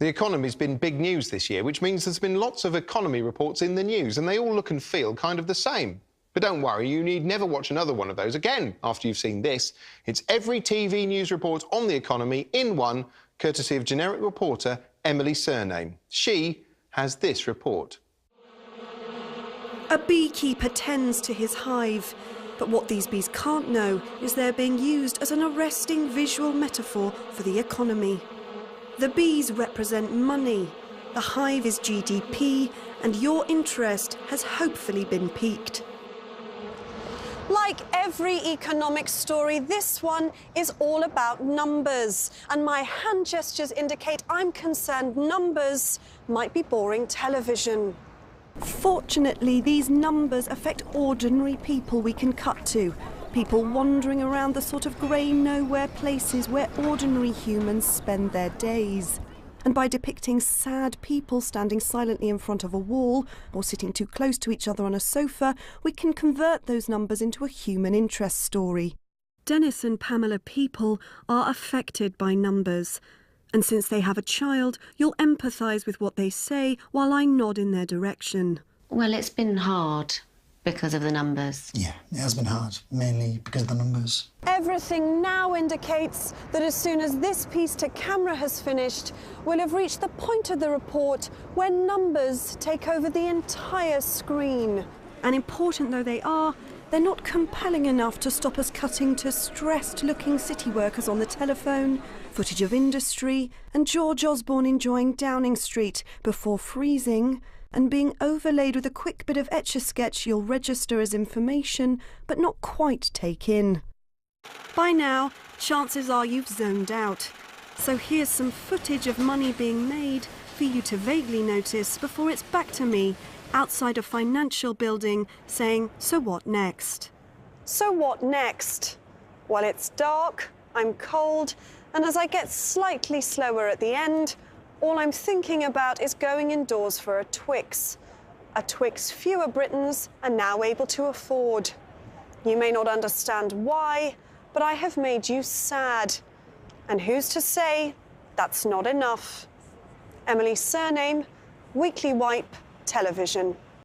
The economy's been big news this year, which means there's been lots of economy reports in the news, and they all look and feel kind of the same. But don't worry, you need never watch another one of those again after you've seen this. It's every TV news report on the economy in one, courtesy of generic reporter Emily Surname. She has this report. A beekeeper tends to his hive, but what these bees can't know is they're being used as an arresting visual metaphor for the economy. The bees represent money, the hive is GDP, and your interest has hopefully been piqued. Like every economic story, this one is all about numbers. And my hand gestures indicate I'm concerned numbers might be boring television. Fortunately, these numbers affect ordinary people we can cut to. People wandering around the sort of grey nowhere places where ordinary humans spend their days. And by depicting sad people standing silently in front of a wall or sitting too close to each other on a sofa, we can convert those numbers into a human interest story. Dennis and Pamela People are affected by numbers. And since they have a child, you'll empathise with what they say while I nod in their direction. Well, it's been hard because of the numbers. Yeah, it has been hard, mainly because of the numbers. Everything now indicates that as soon as this piece to camera has finished, we'll have reached the point of the report where numbers take over the entire screen. And important though they are, they're not compelling enough to stop us cutting to stressed-looking city workers on the telephone, footage of industry, and George Osborne enjoying Downing Street before freezing and being overlaid with a quick bit of Etch-a-Sketch you'll register as information but not quite take in. By now, chances are you've zoned out. So here's some footage of money being made for you to vaguely notice before it's back to me, outside a financial building, saying, so what next? So what next? Well, it's dark, I'm cold, and as I get slightly slower at the end, all I'm thinking about is going indoors for a Twix. A Twix fewer Britons are now able to afford. You may not understand why, but I have made you sad. And who's to say that's not enough? Emily Surname, Weekly Wipe, Television.